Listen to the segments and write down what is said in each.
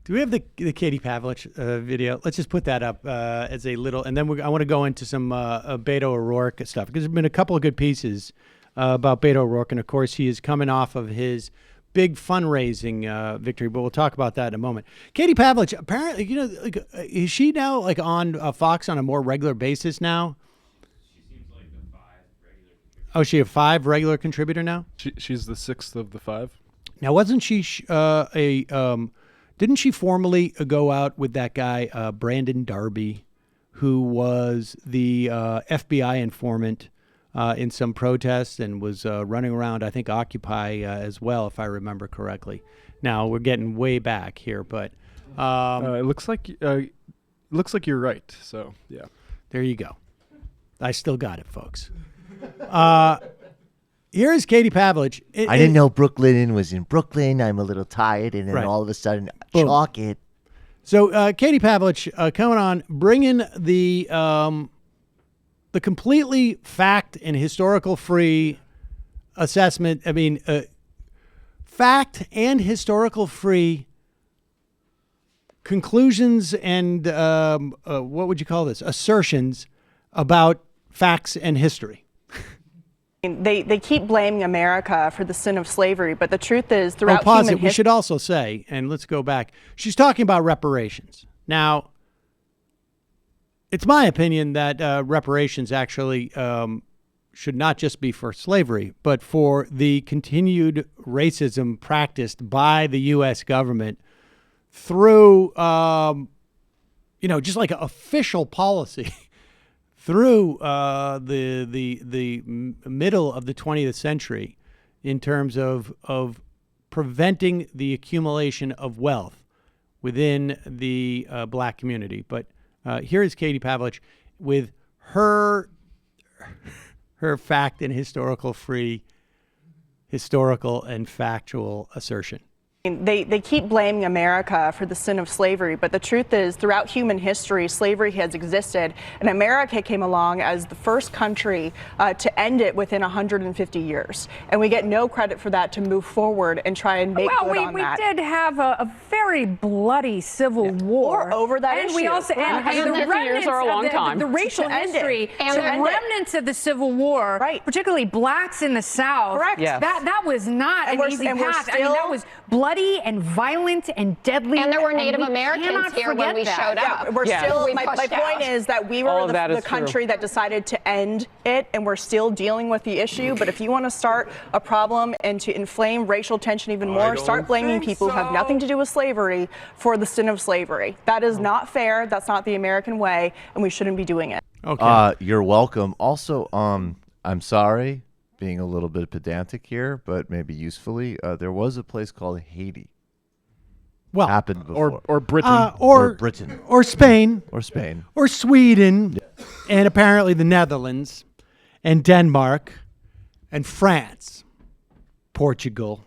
Do we have the Katie Pavlich video? Let's just put that up as a little, and then I want to go into some Beto O'Rourke stuff, because there's been a couple of good pieces about Beto O'Rourke, and of course he is coming off of his big fundraising victory, but we'll talk about that in a moment. Katie Pavlich, apparently, is she now on Fox on a more regular basis now? She seems like the 5 regular contributor. Oh, she a 5 regular contributor now? She's the 6th of the 5. Now, wasn't she didn't she formally go out with that guy, Brandon Darby, who was the FBI informant in some protests and was running around, I think, Occupy as well, if I remember correctly. Now, we're getting way back here, but... it looks like you're right, so, yeah. There you go. I still got it, folks. Here's Katie Pavlich. I didn't know Brooklyn was in Brooklyn. I'm a little tired, and then Right. all of a sudden, Boom. chalk it. So Katie Pavlich coming on, bringing the completely fact and historical free assessment. I mean, fact and historical free conclusions and what would you call this? Assertions about facts and history. They keep blaming America for the sin of slavery, but the truth is, throughout pause human it. We should also say, and let's go back. She's talking about reparations. Now, it's my opinion that reparations actually should not just be for slavery, but for the continued racism practiced by the U.S. government through, just like an official policy. Through the middle of the 20th century, in terms of preventing the accumulation of wealth within the black community. But here is Katie Pavlich with her fact and historical and factual assertion. They keep blaming America for the sin of slavery, but the truth is, throughout human history, slavery has existed, and America came along as the first country to end it within 150 years. And we get no credit for that to move forward and try and make good on that. We did have a very bloody civil war. Or over that and issue. we also, and the 150 years are a long time. The racial To end it. history, And the to end it. remnants of the Civil War, Right. particularly blacks in the South. Correct. Yes. That was not And an we're- easy and we're path. I mean, still- that was bloody and violent and deadly. And there were Native we Americans cannot here when forget we that. showed up. Yeah, we're Yeah. still. We My pushed point out. is that we All were of that the is true. country that decided to end it, and we're still dealing with the issue. But if you want to start a problem and to inflame racial tension even more, start blaming people who have nothing to do with slavery for the sin of slavery. That is not fair. That's not the American way, and we shouldn't be doing it. Okay. You're welcome. Also, I'm sorry, being a little bit pedantic here, but maybe usefully, there was a place called Haiti. well, Happened before. Or Britain. or Britain. or Spain. Or Spain. Or Sweden, and apparently the Netherlands, and Denmark, and France, Portugal.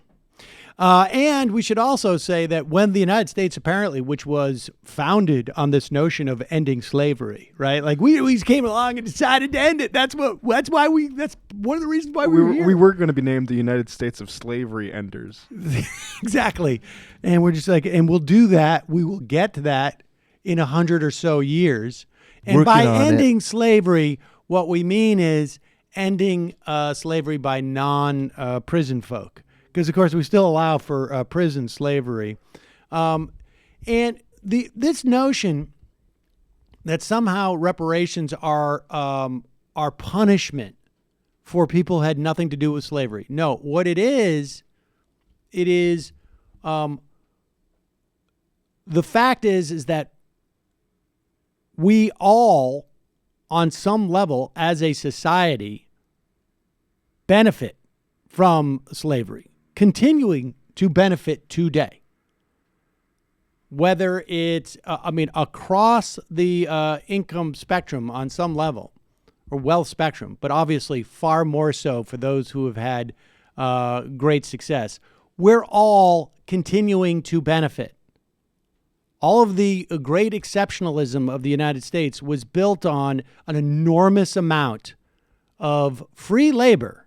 And we should also say that when the United States apparently, which was founded on this notion of ending slavery, right? Like we came along and decided to end it. That's one of the reasons why we were here. We were going to be named the United States of Slavery Enders. Exactly. And we're just like, and we'll do that. We will get to that in 100 or so years. And Working by on it. ending slavery, what we mean is ending slavery by non-prison folk. Because, of course, we still allow for prison slavery. And this notion that somehow reparations are punishment for people who had nothing to do with slavery. No, what it is the fact is that we all, on some level, as a society, benefit from slavery, continuing to benefit today. Whether it's, across the income spectrum on some level, or wealth spectrum, but obviously far more so for those who have had great success. We're all continuing to benefit. All of the great exceptionalism of the United States was built on an enormous amount of free labor,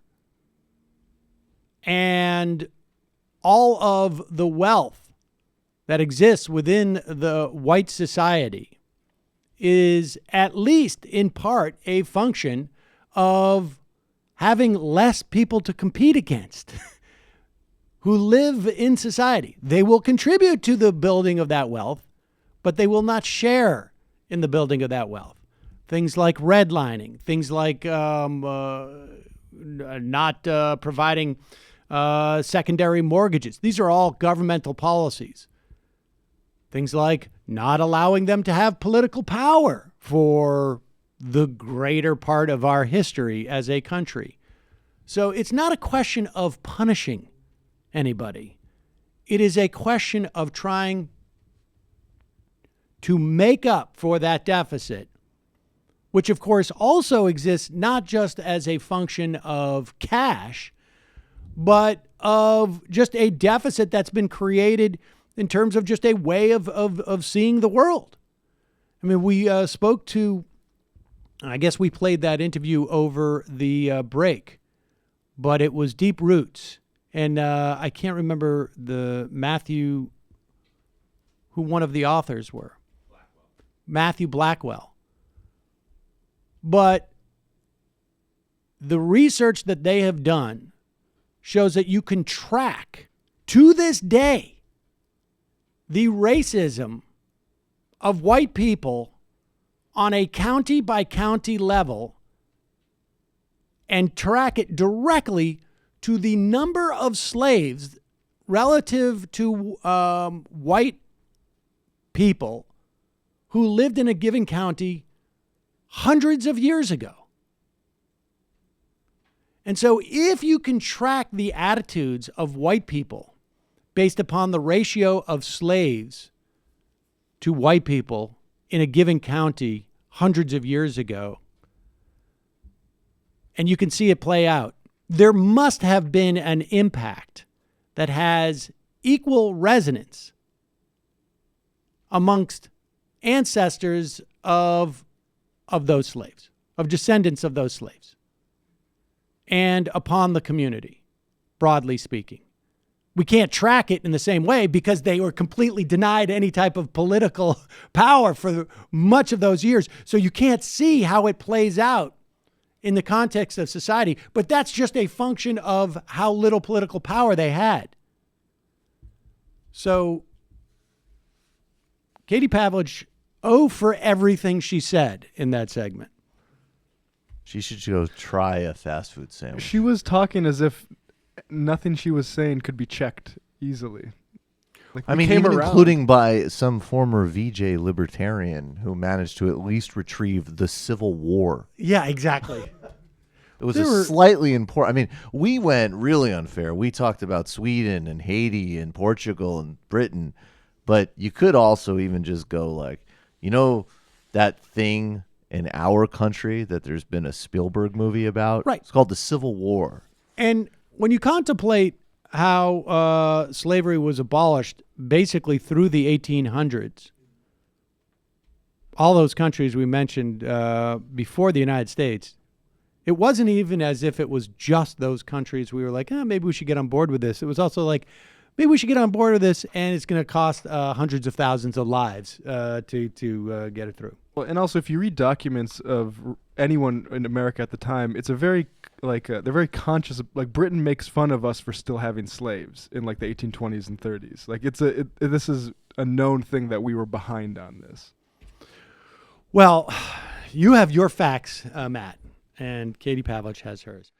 and all of the wealth that exists within the white society is at least in part a function of having less people to compete against who live in society. They will contribute to the building of that wealth, but they will not share in the building of that wealth. Things like redlining, things like not providing secondary mortgages. These are all governmental policies. Things like not allowing them to have political power for the greater part of our history as a country. So it's not a question of punishing anybody. It is a question of trying to make up for that deficit, which of course also exists not just as a function of cash, but of just a deficit that's been created in terms of just a way of seeing the world. I mean, we spoke to, I guess we played that interview over the break, but it was Deep Roots. And I can't remember who one of the authors were. Matthew Blackwell. But the research that they have done shows that you can track to this day the racism of white people on a county by county level and track it directly to the number of slaves relative to white people who lived in a given county hundreds of years ago. And so if you can track the attitudes of white people based upon the ratio of slaves to white people in a given county hundreds of years ago, and you can see it play out, there must have been an impact that has equal resonance amongst ancestors of those slaves, of descendants of those slaves, and upon the community, broadly speaking. We can't track it in the same way because they were completely denied any type of political power for much of those years. So you can't see how it plays out in the context of society, but that's just a function of how little political power they had. So Katie Pavlich, for everything she said in that segment. She should go try a fast food sandwich. She was talking as if nothing she was saying could be checked easily. Like, I we mean, came even around. including by some former VJ libertarian who managed to at least retrieve the Civil War. Yeah, exactly. It was slightly important. I mean, we went really unfair. We talked about Sweden and Haiti and Portugal and Britain, but you could also even just go like, you know, that thing in our country that there's been a Spielberg movie about? Right. It's called The Civil War. And when you contemplate how slavery was abolished basically through the 1800s, all those countries we mentioned before the United States, it wasn't even as if it was just those countries we were like, maybe we should get on board with this. It was also like, maybe we should get on board with this, and it's going to cost hundreds of thousands of lives to get it through. Well, and also, if you read documents of anyone in America at the time, it's a very they're very conscious. Like Britain makes fun of us for still having slaves in like the 1820s and 30s. Like this is a known thing that we were behind on this. Well, you have your facts, Matt, and Katie Pavlich has hers.